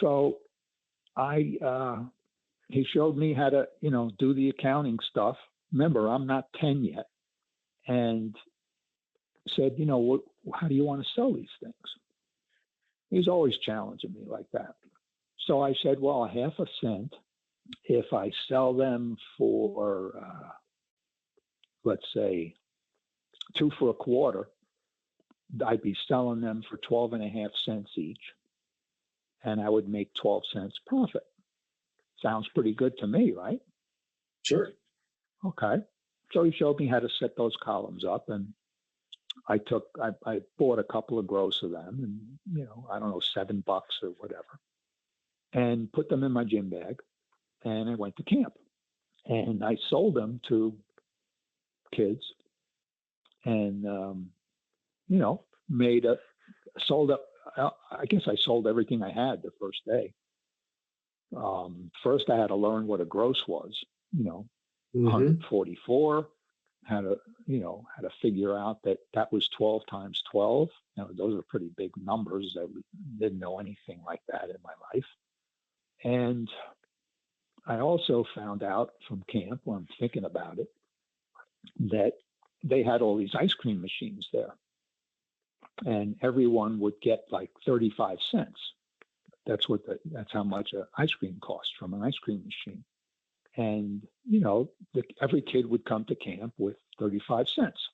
So he showed me how to, do the accounting stuff. Remember, I'm not 10 yet. And said, how do you want to sell these things? He's always challenging me like that. So I said, well, 1/2 cent. If I sell them for, let's say, 2 for $0.25, I'd be selling them for 12.5 cents each, and I would make 12 cents profit. Sounds pretty good to me, right? Sure. Okay. So he showed me how to set those columns up, and I bought a couple of gross of them, and I don't know, $7 or whatever, and put them in my gym bag, and I went to camp, and I sold them to kids, and I guess I sold everything I had the first day. First I had to learn what a gross was, 144. How to figure out that was 12 times 12. Those are pretty big numbers. I didn't know anything like that in my life. And I also found out from camp, when I'm thinking about it, that they had all these ice cream machines there. And everyone would get like 35 cents. That's how much an ice cream costs from an ice cream machine. And, every kid would come to camp with 35 cents.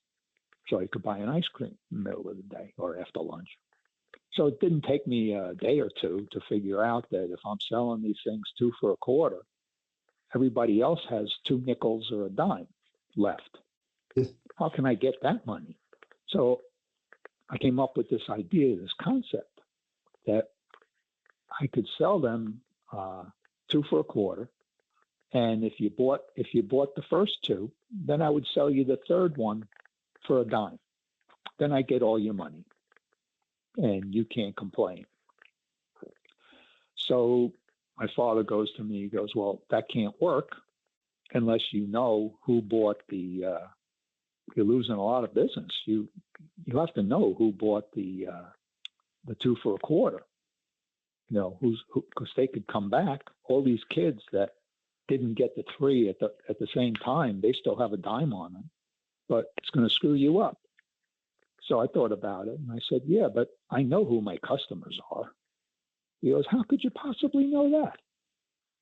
So he could buy an ice cream in the middle of the day or after lunch. So it didn't take me a day or two to figure out that if I'm selling these things 2 for $0.25, everybody else has 2 nickels or a dime left. How can I get that money? So I came up with this idea, this concept, that I could sell them 2 for a quarter. And if you bought the first 2, then I would sell you the third one for a dime. Then I get all your money, and you can't complain. So my father goes to me, he goes, well, that can't work unless you know who bought the, you're losing a lot of business. You have to know who bought the 2 for a quarter, you know, because they could come back. All these kids that didn't get the 3 at the same time, they still have a dime on them, but it's going to screw you up. So I thought about it, and I said, yeah, but I know who my customers are. He goes, how could you possibly know that?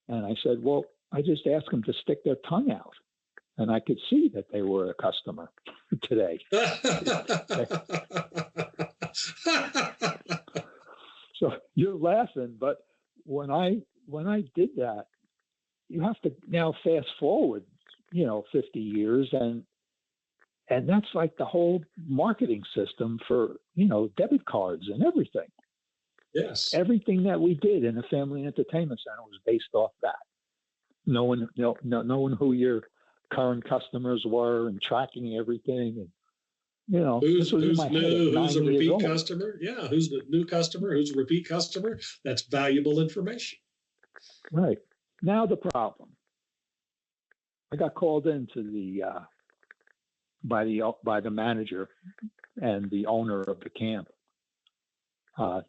And I said, well, I just asked them to stick their tongue out, and I could see that they were a customer today. So you're laughing, but when I did that, you have to now fast forward, 50 years, and that's like the whole marketing system for, debit cards and everything. Yes. Everything that we did in the family entertainment center was based off that. Knowing who your current customers were and tracking everything. And, who's this was in my head at 9 who's a years repeat old. customer? Yeah. Who's the new customer? Who's a repeat customer? That's valuable information. Right. Now the problem. I got called into by the manager and the owner of the camp.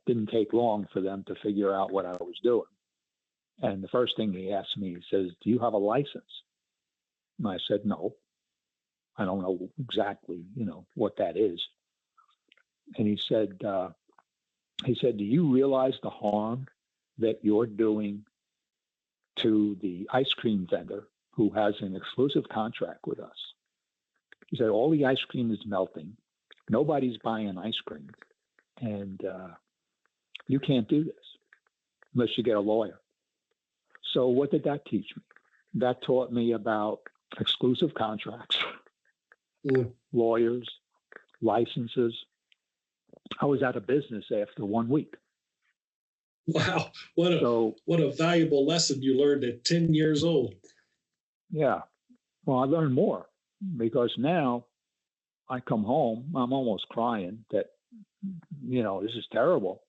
Didn't take long for them to figure out what I was doing. And the first thing he asked me, he says, do you have a license? And I said, no. I don't know exactly, what that is. And he said, do you realize the harm that you're doing to the ice cream vendor who has an exclusive contract with us? He said, all the ice cream is melting. Nobody's buying ice cream. And you can't do this unless you get a lawyer. So what did that teach me? That taught me about exclusive contracts, lawyers, licenses. I was out of business after 1 week. Wow. What a valuable lesson you learned at 10 years old. Yeah. Well, I learned more because now I come home, I'm almost crying that, this is terrible.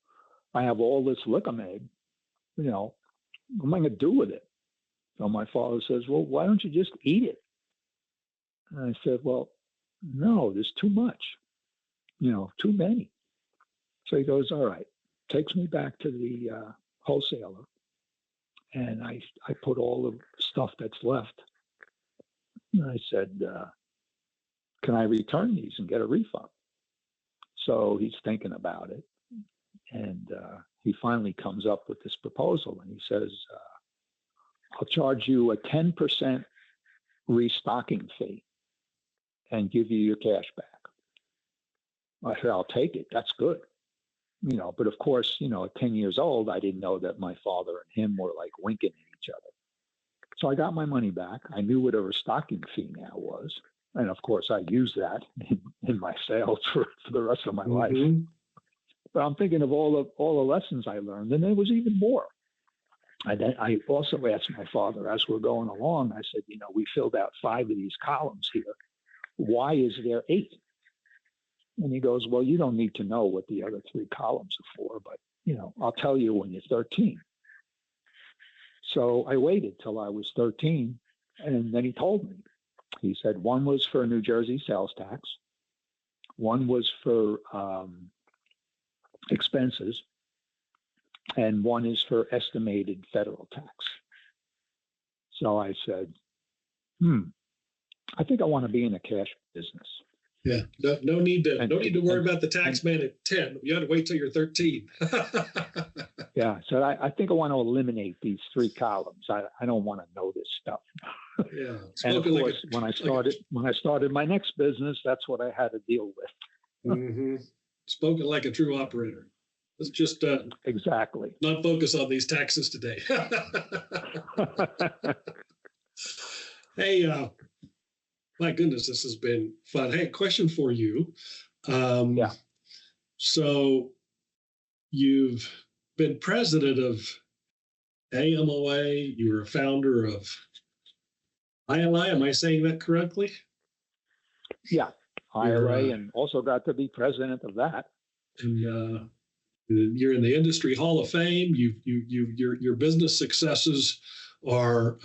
I have all this liquor made, what am I going to do with it? So my father says, well, why don't you just eat it? And I said, well, no, there's too much, too many. So he goes, all right, takes me back to the wholesaler. And I put all the stuff that's left. And I said, can I return these and get a refund? So he's thinking about it. And he finally comes up with this proposal. And he says, I'll charge you a 10% restocking fee and give you your cash back. I said, I'll take it. That's good. But of course, at 10 years old, I didn't know that my father and him were like winking at each other. So I got my money back. I knew what a restocking fee now was. And of course, I used that in my sales for the rest of my life. But I'm thinking of all the lessons I learned, and there was even more. I also asked my father as we're going along, I said, we filled out 5 of these columns here. Why is there 8? And he goes, well, you don't need to know what the other 3 columns are for, but, I'll tell you when you're 13. So I waited till I was 13, and then he told me. He said 1 was for New Jersey sales tax, 1 was for expenses, and 1 is for estimated federal tax. So I said, I think I want to be in the cash business. Yeah, no need to worry about the tax man at 10. You got to wait till you're 13. Yeah, so I think I want to eliminate these 3 columns. I don't want to know this stuff. Yeah, and of course, when I started my next business, that's what I had to deal with. Spoken like a true operator. Let's just exactly not focus on these taxes today. Hey, my goodness, this has been fun. Hey, question for you. Yeah. So you've been president of AMOA. You were a founder of IALEI. Am I saying that correctly? Yeah, IALEI, and also got to be president of that. And you're in the Industry Hall of Fame. Your business successes are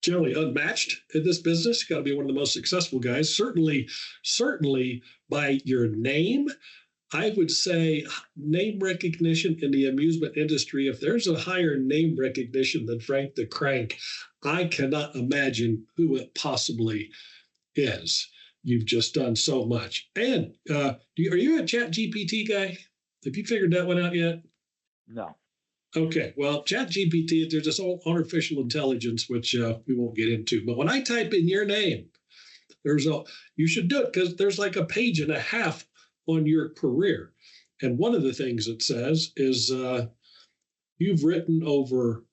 generally unmatched in this business. Got to be one of the most successful guys. Certainly by your name. I would say name recognition in the amusement industry. If there's a higher name recognition than Frank the Crank, I cannot imagine who it possibly is. You've just done so much. And are you a Chat GPT guy? Have you figured that one out yet? No. Okay, well, Chat GPT, there's this whole artificial intelligence, which we won't get into. But when I type in your name, you should do it because there's like a page and a half on your career. And one of the things it says is you've written over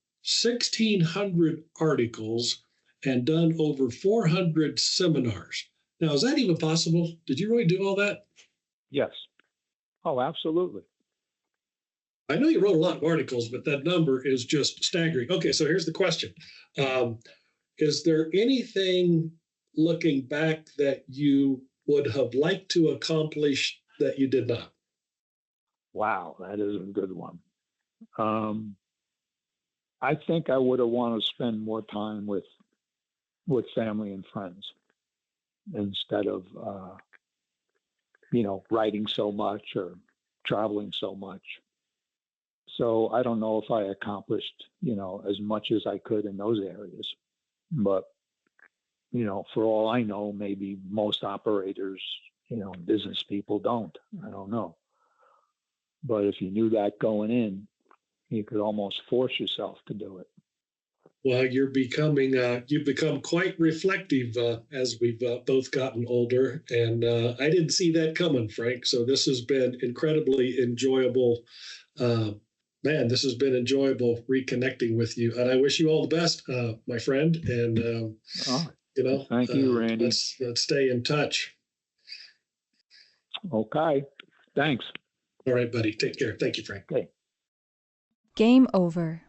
1,600 articles and done over 400 seminars. Now, is that even possible? Did you really do all that? Yes. Oh, absolutely. I know you wrote a lot of articles, but that number is just staggering. Okay, so here's the question. Is there anything looking back that you would have liked to accomplish that you did not? Wow, that is a good one. I think I would have wanted to spend more time with family and friends instead of, writing so much or traveling so much. So I don't know if I accomplished, as much as I could in those areas. But, for all I know, maybe most operators, business people don't. I don't know. But if you knew that going in, you could almost force yourself to do it. Well, you've become quite reflective as we've both gotten older. And I didn't see that coming, Frank. So this has been incredibly enjoyable. This has been enjoyable reconnecting with you. And I wish you all the best, my friend. And, thank you, Randy. Let's stay in touch. Okay. Thanks. All right, buddy. Take care. Thank you, Frank. Okay. Game over.